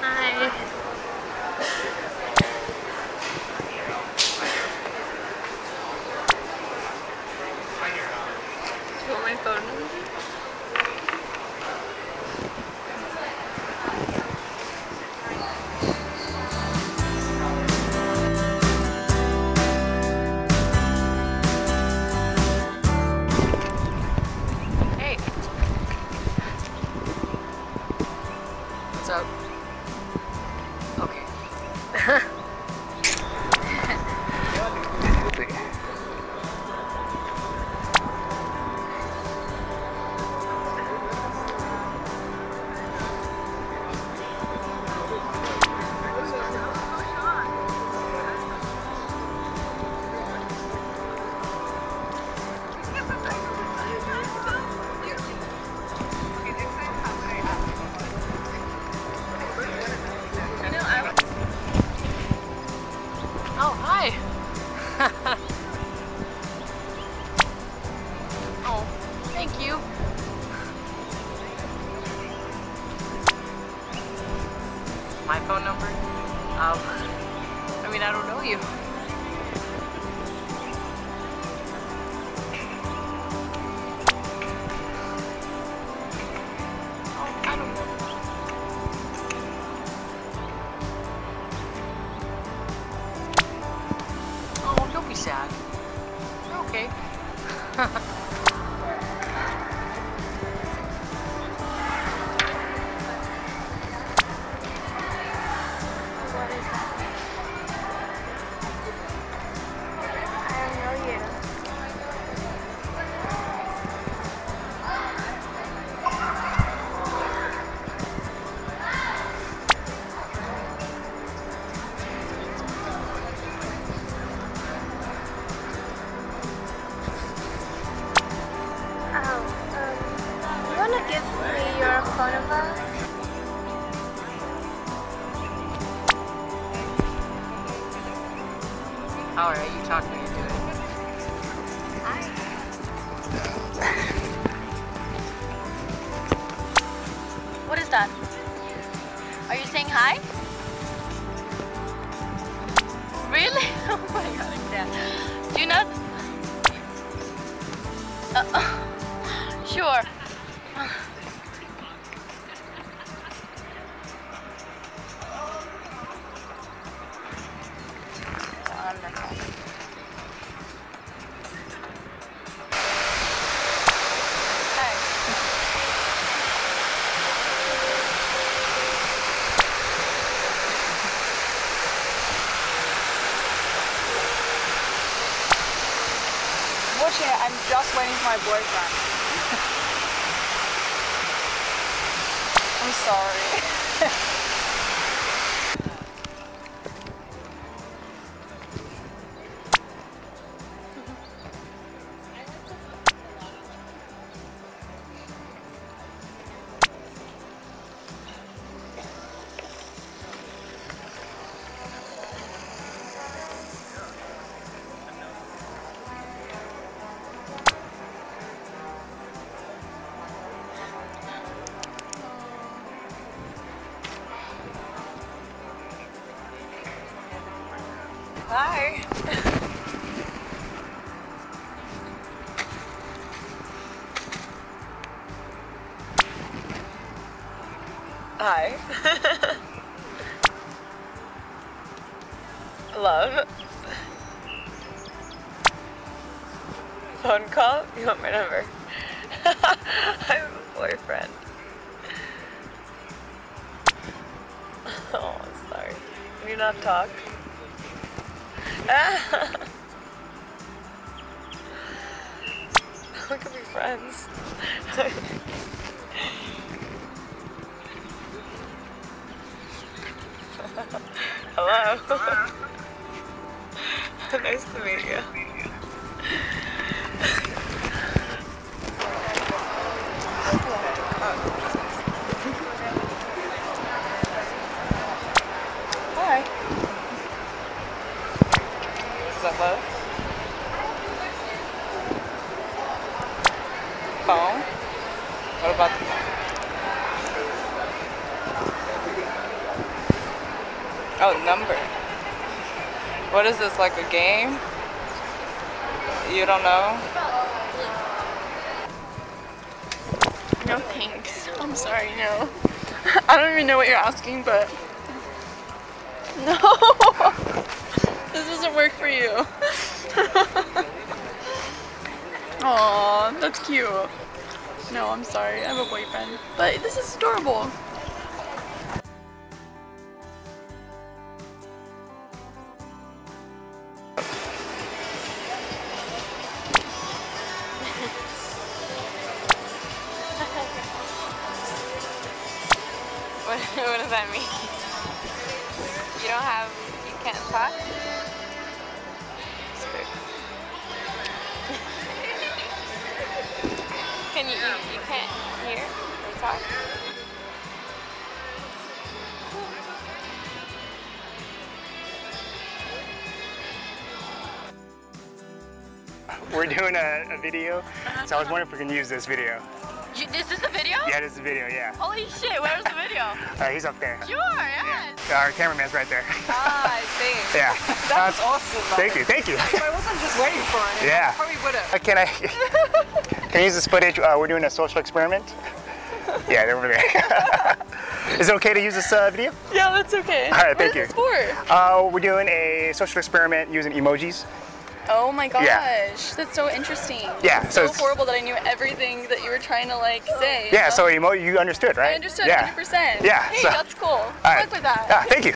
Hi. Do you want my phone number? What's up? Okay. Oh, hi. Oh, thank you. My phone number? I mean, I don't know you. Oh, I don't know. Oh, don't be sad. You're okay. Give me your phone number. Alright, you talk me into it. What is that? Are you saying hi? Really? Oh my god, I can't. Do you not? Sure. I'm just waiting for my boyfriend. I'm sorry. Hi. Hi. Love. Phone call? You want my number? I have a boyfriend. Oh, I'm sorry. Can you not talk? We could be friends. Hello. Nice to meet you. Hi. Is that love? Phone? What about the... Oh, number. What is this, like a game? You don't know? No thanks. I'm sorry, no. I don't even know what you're asking, but... No! This doesn't work for you. Aw, that's cute. No, I'm sorry. I have a boyfriend. But this is adorable. What does that mean? You don't have, you can't talk? Can you can't hear or talk? We're doing a video, so I was wondering if we can use this video. Is this a video? Yeah, this is a video, yeah. Holy shit, where's the video? He's up there. Sure, yes. Yeah. Our cameraman's right there. Ah, I see. Yeah. That's awesome. Thank you, thank you. I wasn't just waiting for it. Yeah. I probably would have. Can I use this footage? We're doing a social experiment. Yeah, they're over there. Is it okay to use this video? Yeah, that's okay. All right, thank you. What is this for? We're doing a social experiment using emojis. Oh my gosh, Yeah. That's so interesting. Yeah, It's so so it's- horrible that I knew everything that you were trying to like say. Yeah, so you understood, right? I understood Yeah. 100%. Yeah, Hey, so- that's cool. All right. Fuck with that. Ah, thank you.